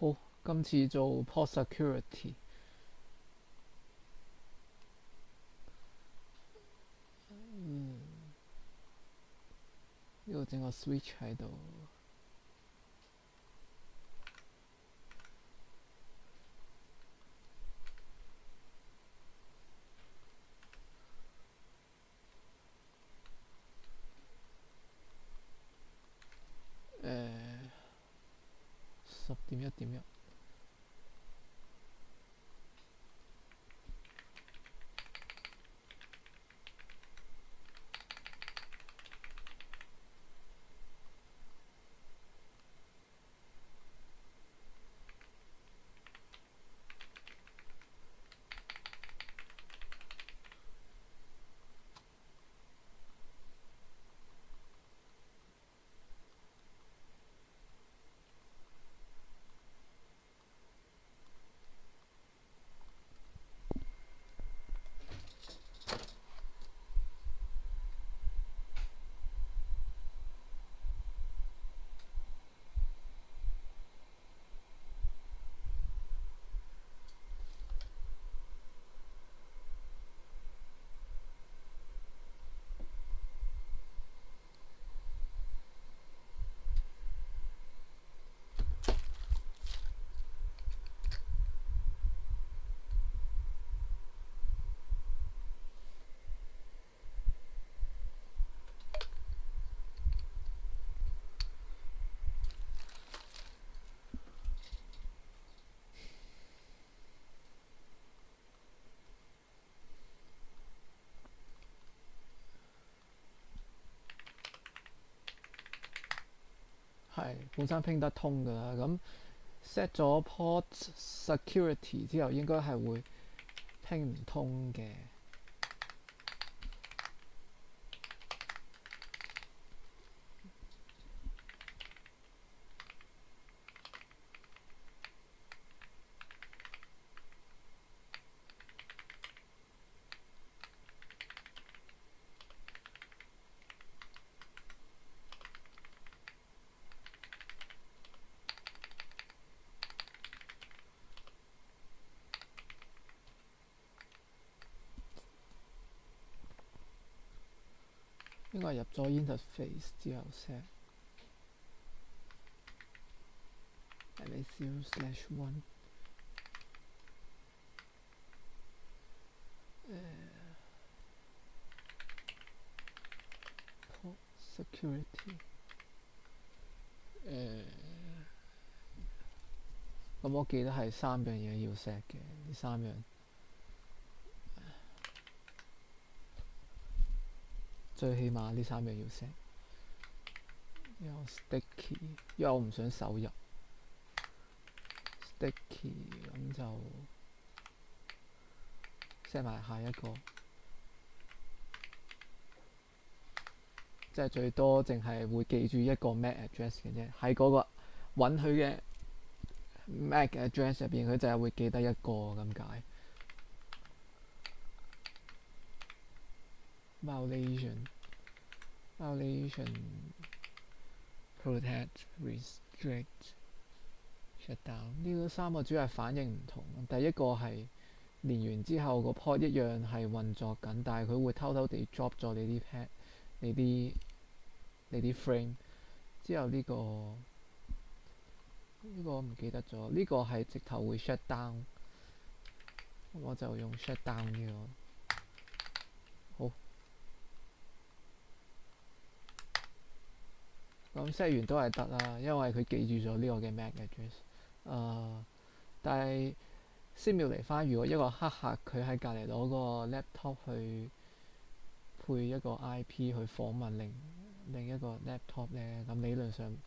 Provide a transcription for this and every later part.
好，今次做 port security。呢度整個 switch 喺度。10.1.1。係本身拼得通㗎啦，咁 set 咗 port security 之後，應該係會拼唔通嘅。應該係入咗 interface 之後 set。係咪 0/1？port security。咁我記得係3樣嘢要 set 嘅，呢3樣。最起碼呢3樣要 set。有 sticky，因為我唔想手入 sticky， 咁就 set 埋下一個，即係最多淨係會記住一個 MAC address 嘅啫，喺嗰個揾佢嘅 MAC address 入邊，佢就係會記得一個咁解。violation protect restrict shutdown 呢3個主要係反應唔同。第一個係連完之後個 port 一樣係運作緊，但係佢會偷偷地 drop 咗你啲 pad 你啲 frame。之後呢個我唔記得咗，呢個係直頭會 shut down， 我就用 shut down 呢個。好，咁 set 完都係得啦，因為佢記住咗呢個嘅 MAC address。但係 simulate 翻，如果一個黑客佢喺隔離攞個 laptop 去配一個 IP 去訪問另一個 laptop 呢，咁理論上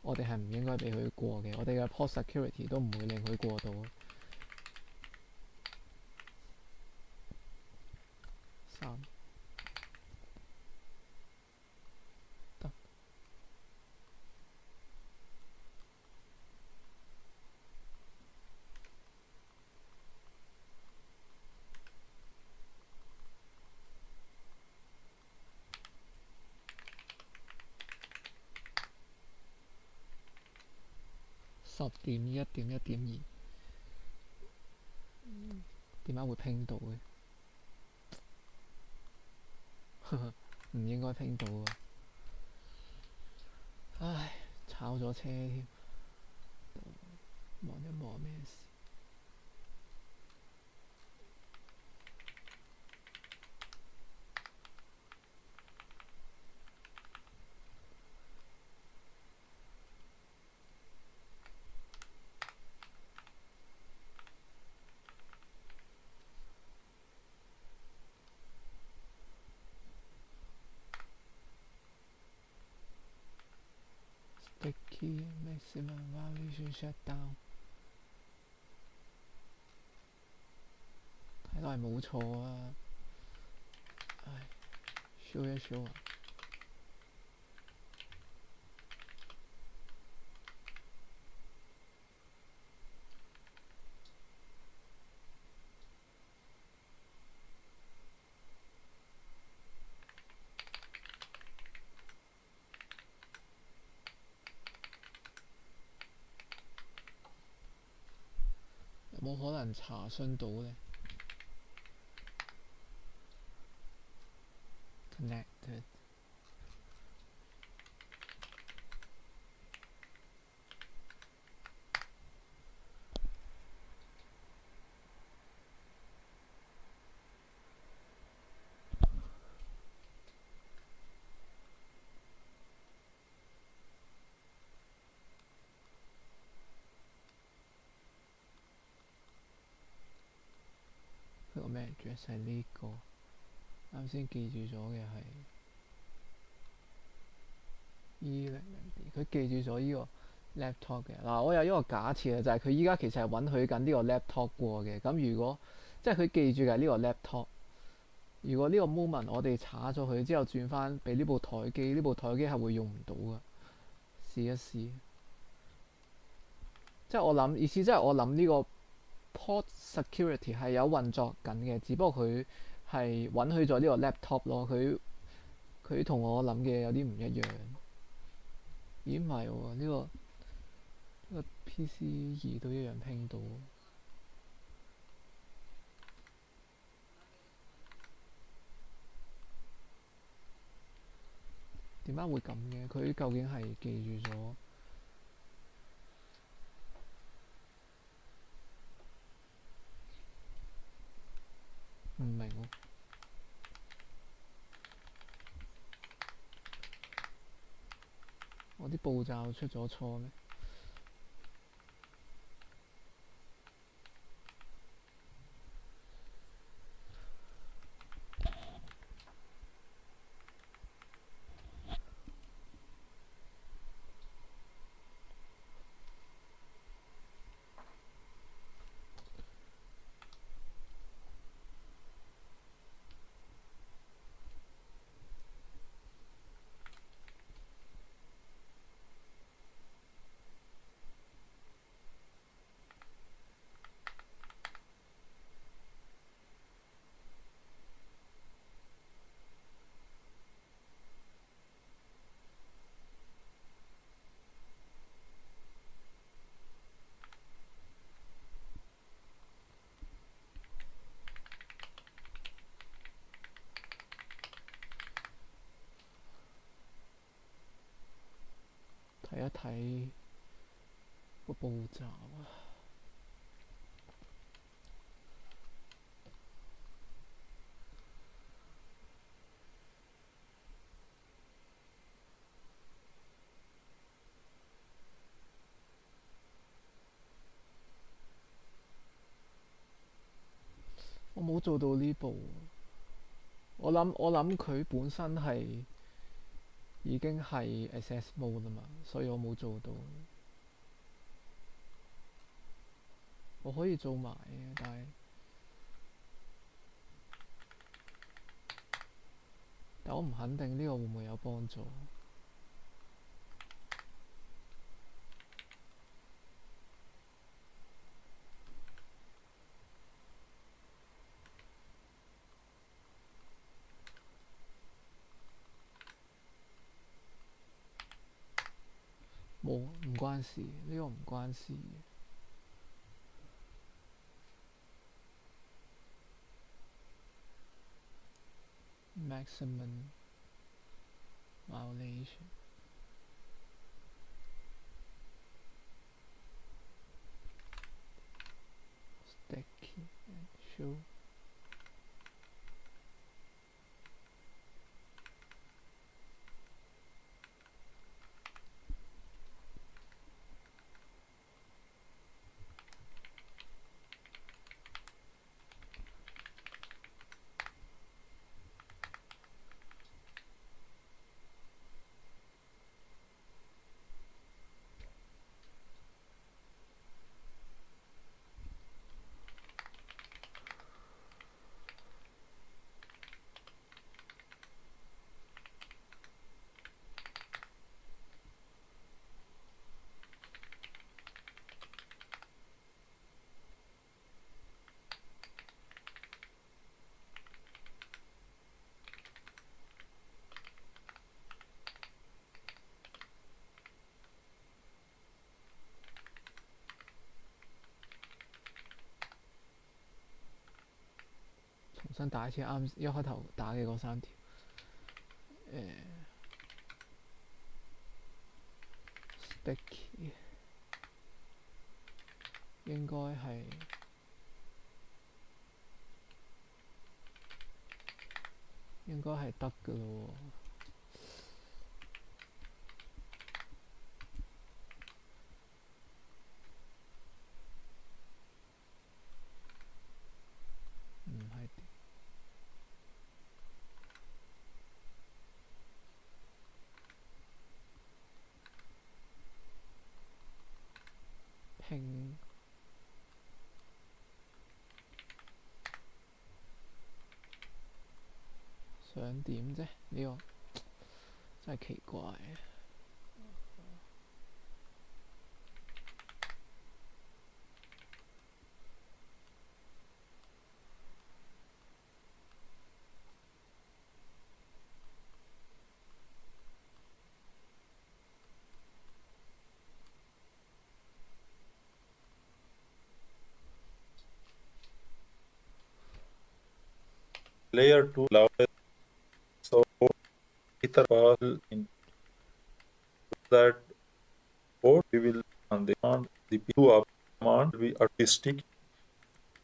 我哋係唔應該俾佢過嘅，我哋嘅 port security 都唔會令佢過到。3得。10.1.1.2，點解會拼到嘅？唔應該拼到啊！唉，炒咗車添，望一望咩事？Sticky maximum valuation shutdown， 睇嚟冇錯啊！唉，show 一 show 啊！有冇可能查詢到呢 ？Connected。佢個咩 address 係呢個？啱先記住咗嘅係 E00B，佢記住咗呢個 laptop 嘅。嗱，我有一個假設啊，就係佢依家其實係允許緊呢個 laptop 過嘅。咁如果即係佢記住嘅係呢個 laptop，如果呢個 moment 我哋查咗佢之後轉翻俾呢部台機，呢部台機係會用唔到噶。試一試，即係我諗意思，即係我諗呢個 port security 係有運作緊嘅，只不過佢係允許咗呢個 laptop 咯。佢同我諗嘅有啲唔一樣。咦唔係喎，呢個 PC2都一樣拼到。點解會咁嘅？佢究竟係記住咗？唔明喎。我啲步驟出咗錯咩？睇一睇個步驟啊！我冇做到呢步。我諗佢本身係已經係 access mode 啦嘛，所以我冇做到。我可以做埋嘅，但我唔肯定呢個會唔會有幫助。冇唔關事，呢個唔關事。Maximum violation sticky and show。重新打一次啱一開頭打嘅嗰3條。sticky 應該係得㗎咯喎。唔係拼想點啫？呢個真係奇怪。Layer 2 loudest, so ether possible in that port we will on the command the two of command will be artistic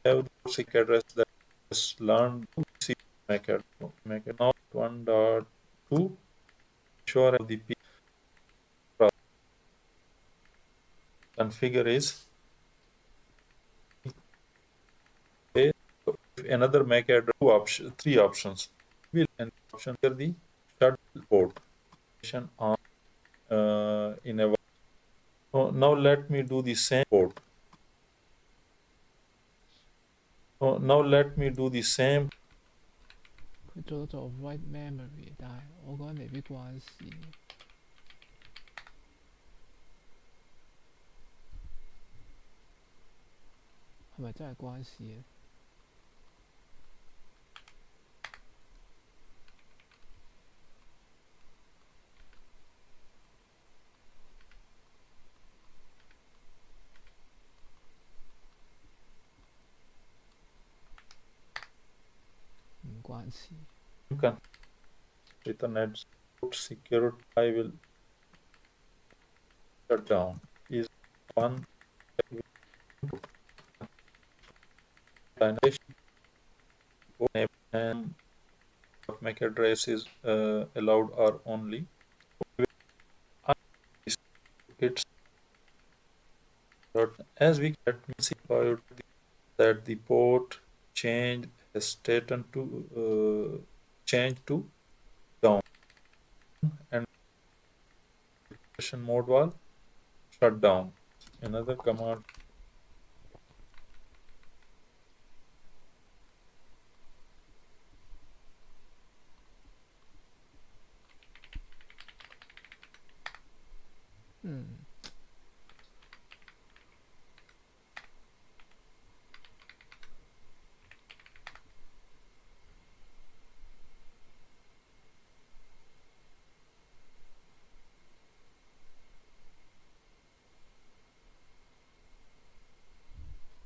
have the basic address that is learned to see make it now 1.2 sure the P configure is a if another make address three options will and option here the shut port on in a now let me do the same port. Now let me do the same. 佢做咗做 write memory，但係我覺得未必關事。係咪真係關事咧？唔關事。You can return at secure. I will shut down. Is one and MAC address is allowed or only. It's as we get that the port change has stated to change to down and mode was shut down. Another command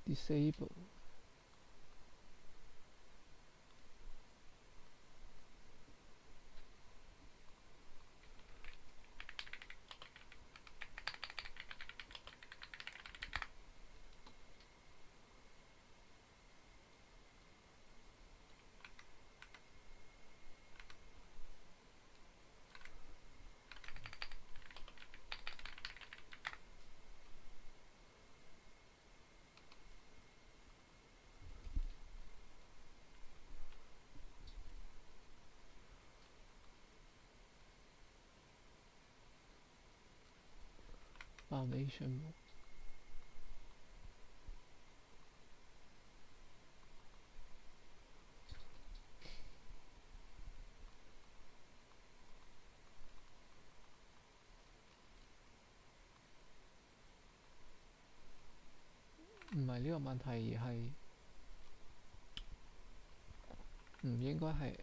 disable。Foundation 唔係呢個問題，而係唔應該係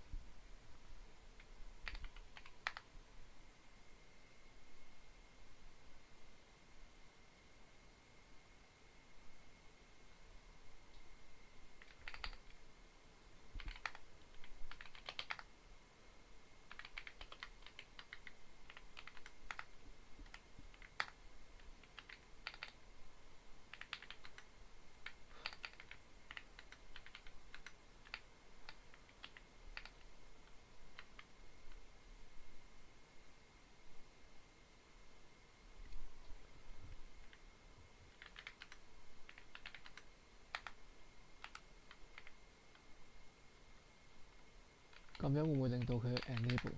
咁樣會唔會令到佢 enable？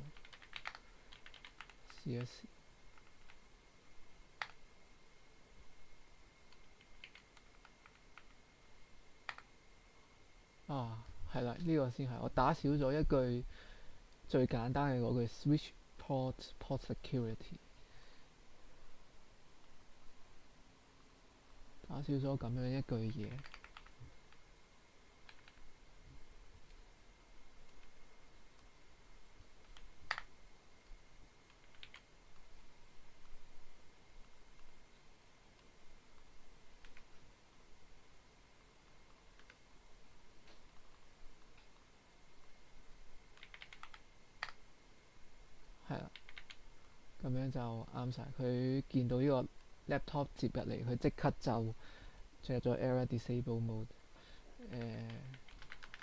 試一試。啊，係啦，呢個先係我打少咗一句最簡單嘅嗰句 switch port security， 打少咗咁樣一句嘢。係啦，咁樣就啱晒。佢見到呢個 laptop 接入嚟，佢即刻就進入咗 error disable mode。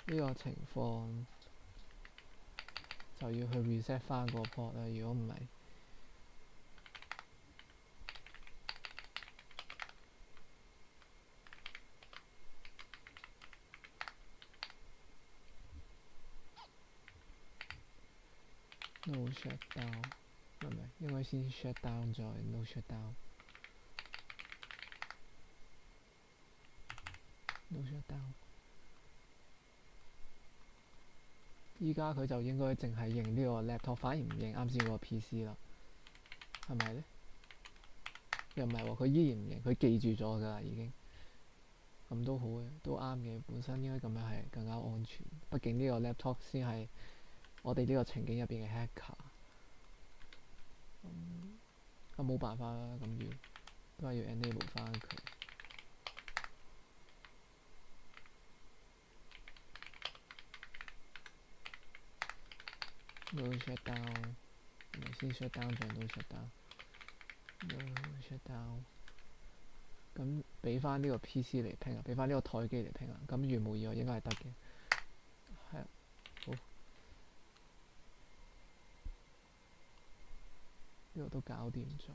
呢個情況就要去 reset 翻個 port 啦。如果唔係，no shutdown， 唔係應該先 shutdown 再 no shutdown。no shutdown。依家佢就應該淨係認呢個 laptop， 反而唔認啱先嗰個 PC 啦，係咪呢？又唔係喎，佢依然唔認，佢記住咗㗎啦已經。咁都好嘅，都啱嘅。本身應該咁樣係更加安全，畢竟呢個 laptop 先係我哋呢個情景入邊嘅 hacker。咁冇辦法啦，咁都係要 enable 翻佢。no shutdown， 先 shutdown 再 no shutdown。no shutdown。咁俾翻呢個 PC 嚟拼啊，俾翻呢個台機嚟拼啊，咁如無意外應該係得嘅。係啊，好，呢個都搞掂咗。